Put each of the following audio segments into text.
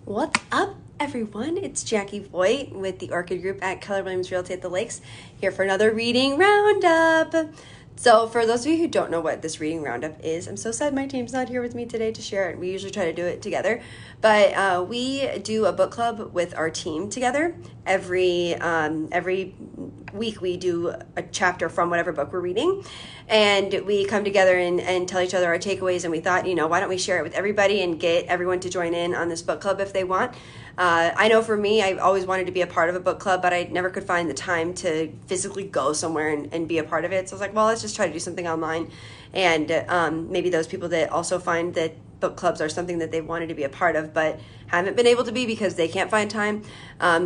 What's up, everyone? It's Jackie Voigt with the Orchid Group at Keller Williams Realty at the Lakes, here for another reading roundup. So for those of you who don't know what this reading roundup is, I'm so sad my team's not here with me today to share it. We usually try to do it together, but we do a book club with our team together. Every week we do a chapter from whatever book we're reading, and we come together and tell each other our takeaways, and we thought, why don't we share it with everybody and get everyone to join in on this book club if they want. I know for me, I've always wanted to be a part of a book club, but I never could find the time to physically go somewhere and be a part of it. So I was like, well, let's just try to do something online. And maybe those people that also find that book clubs are something that they wanted to be a part of, but haven't been able to be because they can't find time,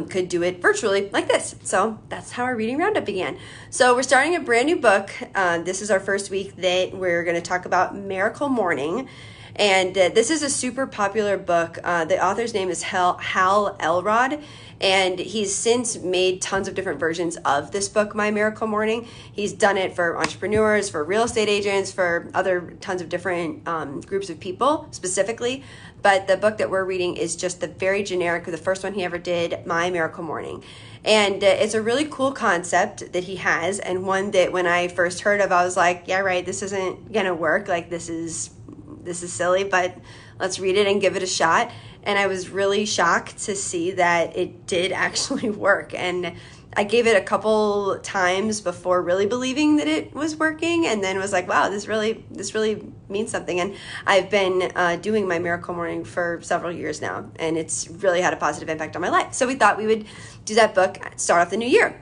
could do it virtually like this. So that's how our reading roundup began. So we're starting a brand new book. This is our first week that we're going to talk about Miracle Morning. And this is a super popular book. The author's name is Hal Elrod, and he's since made tons of different versions of this book, My Miracle Morning. He's done it for entrepreneurs, for real estate agents, for other tons of different groups of people specifically. But the book that we're reading is just the very generic, the first one he ever did, My Miracle Morning. And it's a really cool concept that he has, and one that when I first heard of, I was like, yeah, right, this isn't going to work. Like, this is silly, but let's read it and give it a shot. And I was really shocked to see that it did actually work. And I gave it a couple times before really believing that it was working, and then was like, wow, this really means something. And I've been doing My Miracle Morning for several years now, and it's really had a positive impact on my life. So we thought we would do that book, start off the new year.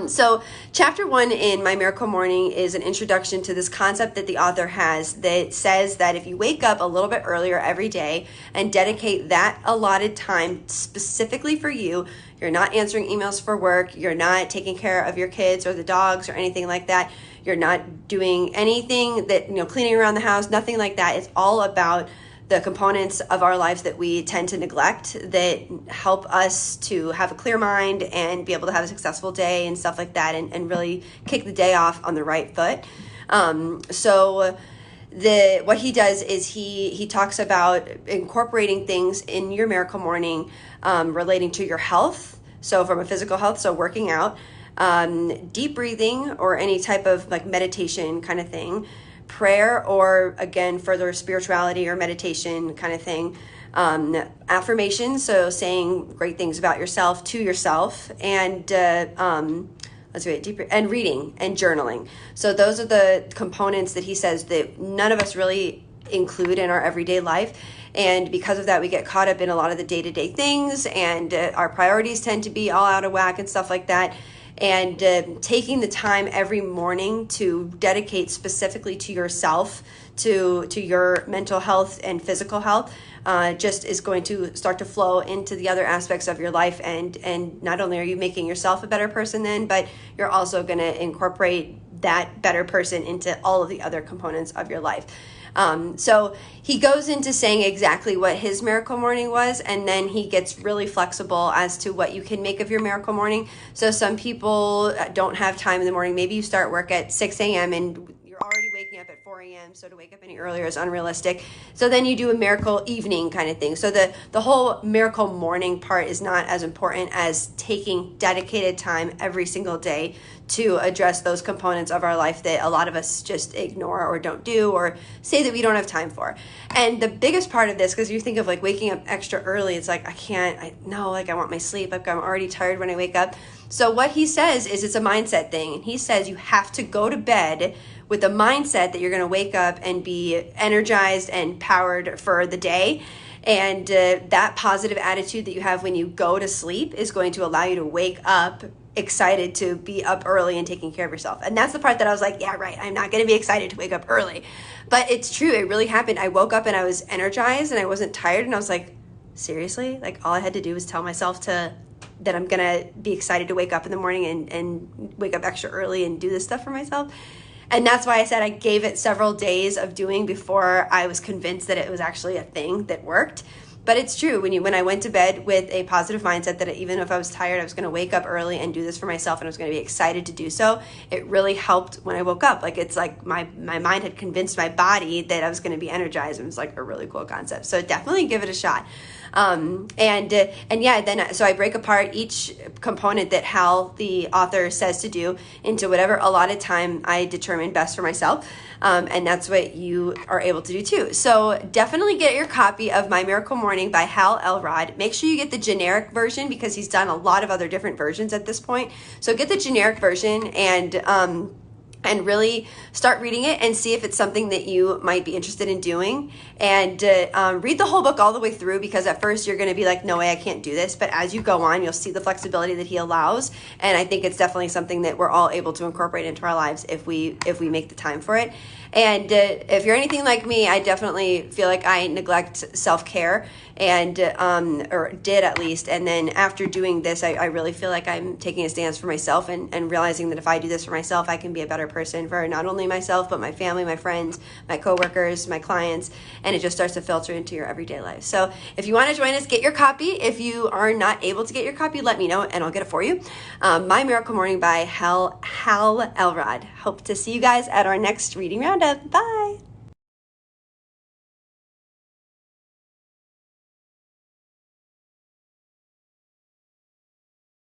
So chapter 1 in My Miracle Morning is an introduction to this concept that the author has that says that if you wake up a little bit earlier every day and dedicate that allotted time specifically for you, you're not answering emails for work, you're not taking care of your kids or the dogs or anything like that, you're not doing anything that, cleaning around the house, nothing like that. It's all about the components of our lives that we tend to neglect that help us to have a clear mind and be able to have a successful day and stuff like that, and really kick the day off on the right foot. So what he does is he talks about incorporating things in your miracle morning relating to your health. So from a physical health, so working out, deep breathing or any type of like meditation kind of thing, prayer, or again, further spirituality or meditation kind of thing, affirmations, so saying great things about yourself to yourself, and let's read it deeper, and reading and journaling. So those are the components that he says that none of us really include in our everyday life. And because of that, we get caught up in a lot of the day-to-day things, and our priorities tend to be all out of whack and stuff like that. And taking the time every morning to dedicate specifically to yourself, to your mental health and physical health, just is going to start to flow into the other aspects of your life. And not only are you making yourself a better person then, but you're also going to incorporate that better person into all of the other components of your life. So he goes into saying exactly what his miracle morning was, and then he gets really flexible as to what you can make of your miracle morning. So some people don't have time in the morning. Maybe you start work at 6 a.m. and you're already waking up at 4 a.m. So to wake up any earlier is unrealistic. So then you do a miracle evening kind of thing. So the whole miracle morning part is not as important as taking dedicated time every single day to address those components of our life that a lot of us just ignore or don't do or say that we don't have time for. And the biggest part of this, because you think of like waking up extra early, it's like, I want my sleep. Like, I'm already tired when I wake up. So what he says is it's a mindset thing. And he says you have to go to bed with a mindset that you're going to wake up and be energized and powered for the day. And that positive attitude that you have when you go to sleep is going to allow you to wake up excited to be up early and taking care of yourself. And that's the part that I was like, yeah, right, I'm not going to be excited to wake up early. But it's true, it really happened. I woke up and I was energized and I wasn't tired, and I was like, seriously? Like, all I had to do was tell myself that I'm going to be excited to wake up in the morning and wake up extra early and do this stuff for myself. And that's why I said I gave it several days of doing before I was convinced that it was actually a thing that worked. But it's true, when I went to bed with a positive mindset that even if I was tired, I was going to wake up early and do this for myself, and I was going to be excited to do so, it really helped when I woke up. Like, it's like my mind had convinced my body that I was going to be energized. It was like a really cool concept. So definitely give it a shot. So I break apart each component that Hal, the author, says to do into whatever allotted time I determine best for myself. And that's what you are able to do too. So definitely get your copy of My Miracle Morning by Hal Elrod. Make sure you get the generic version because he's done a lot of other different versions at this point. So get the generic version and really start reading it and see if it's something that you might be interested in doing. And read the whole book all the way through, because at first you're going to be like, no way, I can't do this. But as you go on, you'll see the flexibility that he allows. And I think it's definitely something that we're all able to incorporate into our lives if we make the time for it. And if you're anything like me, I definitely feel like I neglect self-care, and or did at least. And then after doing this, I really feel like I'm taking a stance for myself and realizing that if I do this for myself, I can be a better person for not only myself, but my family, my friends, my coworkers, my clients, and it just starts to filter into your everyday life. So if you want to join us, get your copy. If you are not able to get your copy, let me know and I'll get it for you. My Miracle Morning by Hal Elrod. Hope to see you guys at our next reading roundup. Bye.